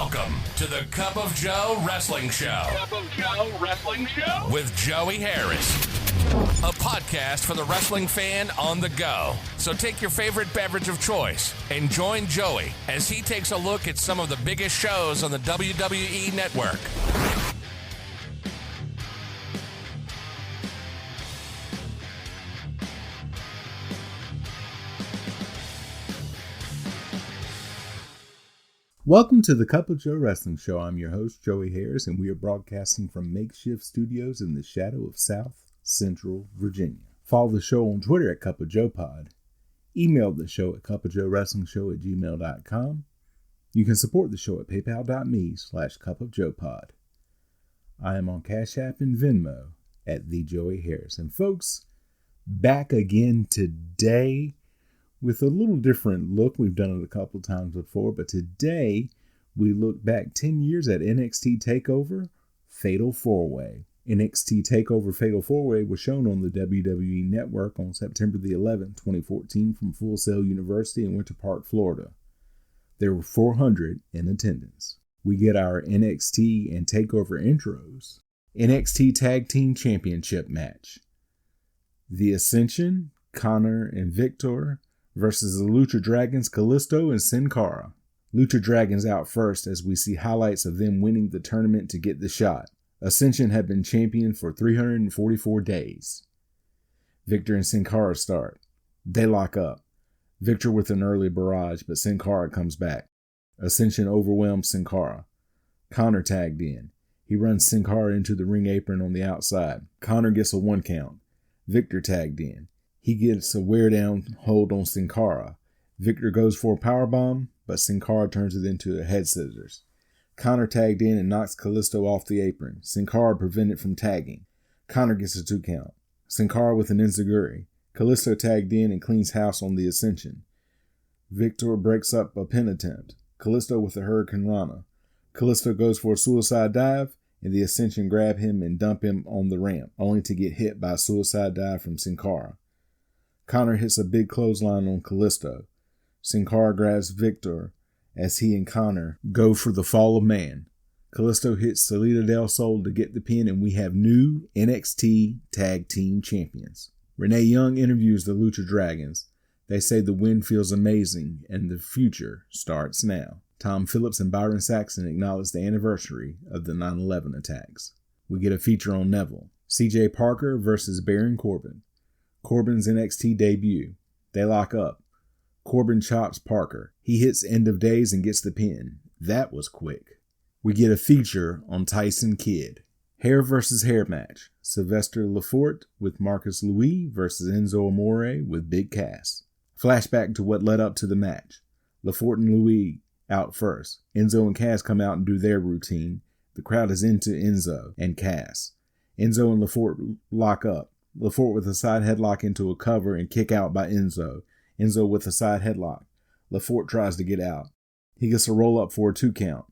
Welcome to the Cup of Joe Wrestling Show. Cup of Joe Wrestling Show? With Joey Harris. A podcast for the wrestling fan on the go. So take your favorite beverage of choice and join Joey as he takes a look at some of the biggest shows on the WWE Network. Welcome to the Cup of Joe Wrestling Show. I'm your host, Joey Harris, and we are broadcasting from makeshift studios in the shadow of South Central Virginia. Follow the show on Twitter at Cup of Joe Pod. Email the show at cupofjoewrestlingshow@gmail.com. You can support the show at paypal.me/cupofjoepod. I am on Cash App and Venmo at the Joey Harris. And folks, back again today with a little different look. We've done it a couple times before, but today we look back 10 years at NXT TakeOver Fatal 4-Way. NXT TakeOver Fatal 4-Way was shown on the WWE Network on September the 11th, 2014 from Full Sail University in Winter Park, Florida. There were 400 in attendance. We get our NXT and TakeOver intros. NXT Tag Team Championship match. The Ascension, Connor and Victor versus the Lucha Dragons, Kalisto and Sin Cara. Lucha Dragons out first as we see highlights of them winning the tournament to get the shot. Ascension had been champion for 344 days. Victor and Sin Cara start. They lock up. Victor with an early barrage, but Sin Cara comes back. Ascension overwhelms Sin Cara. Connor tagged in. He runs Sin Cara into the ring apron on the outside. Connor gets a 1 count. Victor tagged in. He gets a wear-down hold on Sin Cara. Victor goes for a powerbomb, but Sin Cara turns it into a head scissors. Connor tagged in and knocks Kalisto off the apron. Sin Cara prevented from tagging. Connor gets a 2 count. Sin Cara with an enziguri. Kalisto tagged in and cleans house on the Ascension. Victor breaks up a pin attempt. Kalisto with a Hurricane Rana. Kalisto goes for a suicide dive, and the Ascension grab him and dump him on the ramp, only to get hit by a suicide dive from Sin Cara. Connor hits a big clothesline on Kalisto. Sin Cara grabs Victor as he and Connor go for the fall of man. Kalisto hits Salida del Sol to get the pin, and we have new NXT Tag Team Champions. Renee Young interviews the Lucha Dragons. They say the win feels amazing and the future starts now. Tom Phillips and Byron Saxton acknowledge the anniversary of the 9/11 attacks. We get a feature on Neville. CJ Parker versus Baron Corbin. Corbin's NXT debut. They lock up. Corbin chops Parker. He hits End of Days and gets the pin. That was quick. We get a feature on Tyson Kidd. Hair versus hair match. Sylvester Lefort with Marcus Louis versus Enzo Amore with Big Cass. Flashback to what led up to the match. Lefort and Louis out first. Enzo and Cass come out and do their routine. The crowd is into Enzo and Cass. Enzo and Lefort lock up. Lefort with a side headlock into a cover and kick out by Enzo. Enzo with a side headlock. Lefort tries to get out. He gets a roll up for a 2 count.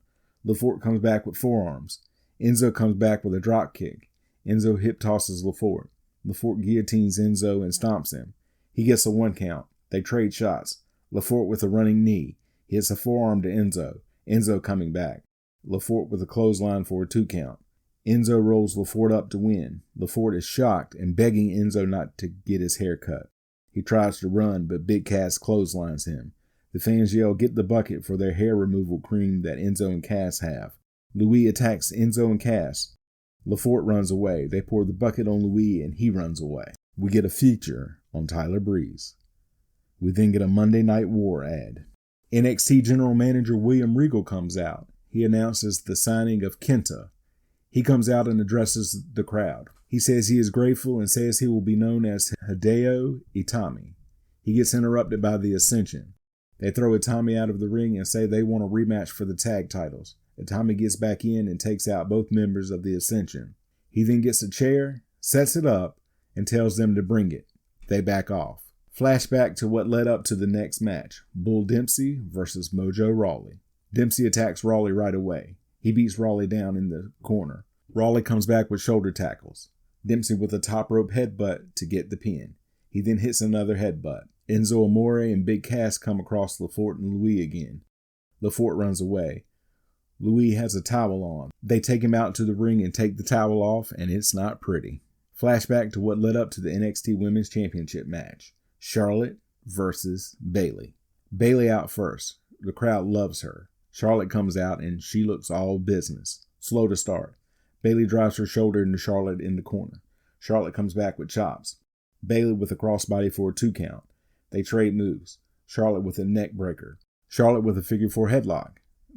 Lefort comes back with forearms. Enzo comes back with a drop kick. Enzo hip tosses Lefort. Lefort guillotines Enzo and stomps him. He gets a 1 count. They trade shots. Lefort with a running knee. He hits a forearm to Enzo. Enzo coming back. Lefort with a clothesline for a 2 count. Enzo rolls Lefort up to win. Lefort is shocked and begging Enzo not to get his hair cut. He tries to run, but Big Cass clotheslines him. The fans yell, "Get the bucket" for their hair removal cream that Enzo and Cass have. Louis attacks Enzo and Cass. Lefort runs away. They pour the bucket on Louis and he runs away. We get a feature on Tyler Breeze. We then get a Monday Night War ad. NXT General Manager William Regal comes out. He announces the signing of Kenta. He comes out and addresses the crowd. He says he is grateful and says he will be known as Hideo Itami. He gets interrupted by the Ascension. They throw Itami out of the ring and say they want a rematch for the tag titles. Itami gets back in and takes out both members of the Ascension. He then gets a chair, sets it up, and tells them to bring it. They back off. Flashback to what led up to the next match. Bull Dempsey versus Mojo Rawley. Dempsey attacks Rawley right away. He beats Rawley down in the corner. Rawley comes back with shoulder tackles. Dempsey with a top rope headbutt to get the pin. He then hits another headbutt. Enzo Amore and Big Cass come across Lefort and Louis again. Lefort runs away. Louis has a towel on. They take him out to the ring and take the towel off, and it's not pretty. Flashback to what led up to the NXT Women's Championship match. Charlotte versus Bayley. Bayley out first. The crowd loves her. Charlotte comes out and she looks all business. Slow to start. Bayley drives her shoulder into Charlotte in the corner. Charlotte comes back with chops. Bayley with a crossbody for a 2 count. They trade moves. Charlotte with a neck breaker. Charlotte with a figure 4 headlock.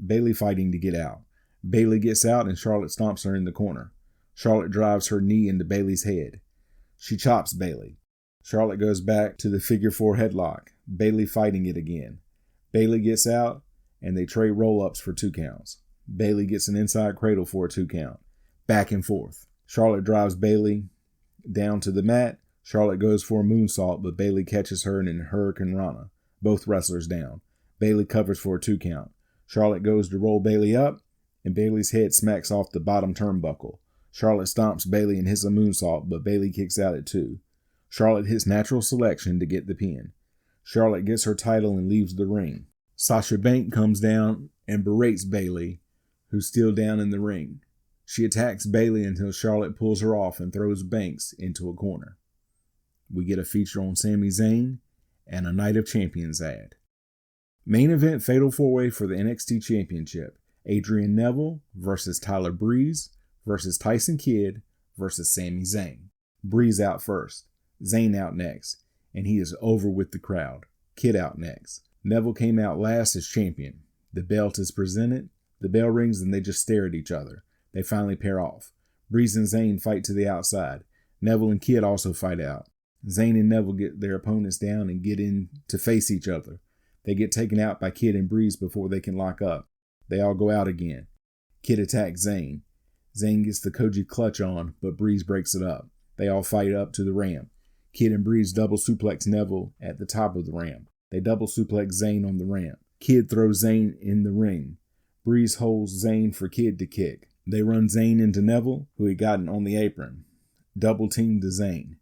Bayley fighting to get out. Bayley gets out and Charlotte stomps her in the corner. Charlotte drives her knee into Bayley's head. She chops Bayley. Charlotte goes back to the figure 4 headlock. Bayley fighting it again. Bayley gets out and they trade roll-ups for 2 counts. Bayley gets an inside cradle for a 2 count. Back and forth. Charlotte drives Bayley down to the mat. Charlotte goes for a moonsault, but Bayley catches her in a Hurricane Rana. Both wrestlers down. Bayley covers for a 2 count. Charlotte goes to roll Bayley up, and Bayley's head smacks off the bottom turnbuckle. Charlotte stomps Bayley and hits a moonsault, but Bayley kicks out at 2. Charlotte hits natural selection to get the pin. Charlotte gets her title and leaves the ring. Sasha Banks comes down and berates Bayley, who's still down in the ring. She attacks Bayley until Charlotte pulls her off and throws Banks into a corner. We get a feature on Sami Zayn and a Night of Champions ad. Main event Fatal 4-Way for the NXT Championship. Adrian Neville versus Tyler Breeze versus Tyson Kidd versus Sami Zayn. Breeze out first. Zayn out next. And he is over with the crowd. Kidd out next. Neville came out last as champion. The belt is presented. The bell rings and they just stare at each other. They finally pair off. Breeze and Zayn fight to the outside. Neville and Kidd also fight out. Zayn and Neville get their opponents down and get in to face each other. They get taken out by Kidd and Breeze before they can lock up. They all go out again. Kidd attacks Zayn. Zayn gets the Koji clutch on, but Breeze breaks it up. They all fight up to the ramp. Kidd and Breeze double suplex Neville at the top of the ramp. They double suplex Zayn on the ramp. Kidd throws Zayn in the ring. Breeze holds Zayn for Kidd to kick. They run Zayn into Neville, who had gotten on the apron. Double team to Zayn.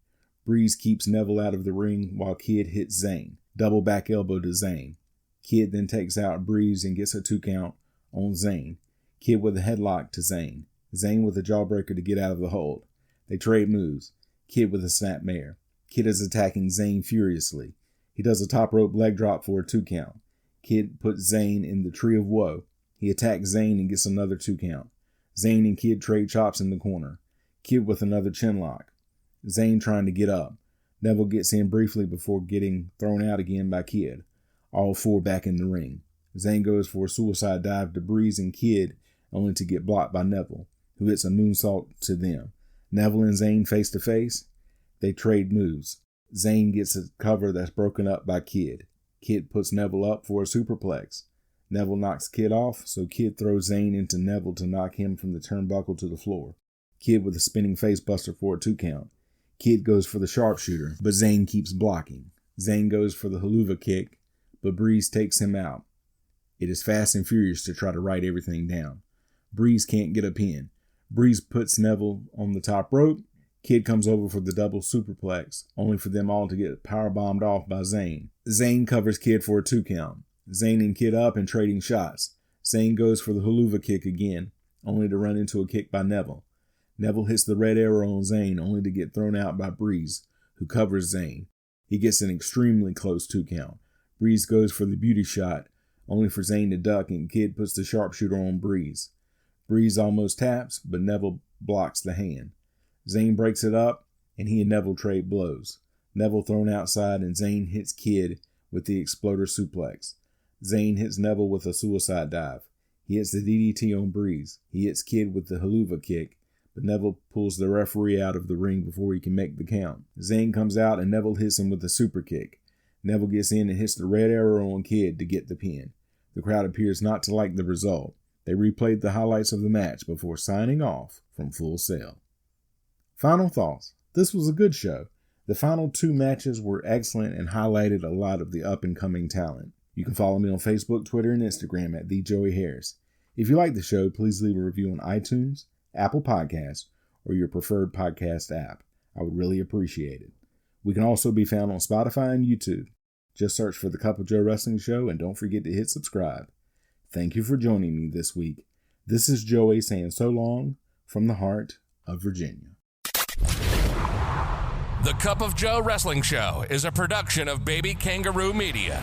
Breeze keeps Neville out of the ring while Kidd hits Zayn. Double back elbow to Zayn. Kidd then takes out Breeze and gets a 2 count on Zayn. Kidd with a headlock to Zayn. Zayn with a jawbreaker to get out of the hold. They trade moves. Kidd with a snapmare. Kidd is attacking Zayn furiously. He does a top rope leg drop for a 2 count. Kidd puts Zayn in the Tree of Woe. He attacks Zayn and gets another 2 count. Zayn and Kidd trade chops in the corner. Kidd with another chinlock. Zayn trying to get up. Neville gets in briefly before getting thrown out again by Kidd. All 4 back in the ring. Zayn goes for a suicide dive to Breeze and Kidd, only to get blocked by Neville, who hits a moonsault to them. Neville and Zayn face to face. They trade moves. Zayn gets a cover that's broken up by Kidd. Kidd puts Neville up for a superplex. Neville knocks Kidd off, so Kidd throws Zayn into Neville to knock him from the turnbuckle to the floor. Kidd with a spinning face buster for a 2 count. Kidd goes for the sharpshooter, but Zayn keeps blocking. Zayn goes for the haluva kick, but Breeze takes him out. It is fast and furious to try to write everything down. Breeze can't get a pin. Breeze puts Neville on the top rope. Kidd comes over for the double superplex, only for them all to get powerbombed off by Zayn. Zayn covers Kidd for a 2 count. Zayn and Kidd up and trading shots. Zayn goes for the haluva kick again, only to run into a kick by Neville. Neville hits the red arrow on Zayn, only to get thrown out by Breeze, who covers Zayn. He gets an extremely close 2 count. Breeze goes for the beauty shot, only for Zayn to duck, and Kidd puts the sharpshooter on Breeze. Breeze almost taps, but Neville blocks the hand. Zayn breaks it up, and he and Neville trade blows. Neville thrown outside, and Zayn hits Kidd with the exploder suplex. Zayn hits Neville with a suicide dive. He hits the DDT on Breeze. He hits Kidd with the haluva kick, but Neville pulls the referee out of the ring before he can make the count. Zayn comes out, and Neville hits him with a super kick. Neville gets in and hits the red arrow on Kidd to get the pin. The crowd appears not to like the result. They replayed the highlights of the match before signing off from Full Sail. Final thoughts. This was a good show. The final 2 matches were excellent and highlighted a lot of the up-and-coming talent. You can follow me on Facebook, Twitter, and Instagram at @TheJoeyHarris. If you like the show, please leave a review on iTunes, Apple Podcasts, or your preferred podcast app. I would really appreciate it. We can also be found on Spotify and YouTube. Just search for The Cup of Joe Wrestling Show and don't forget to hit subscribe. Thank you for joining me this week. This is Joey saying so long from the heart of Virginia. The Cup of Joe Wrestling Show is a production of Baby Kangaroo Media.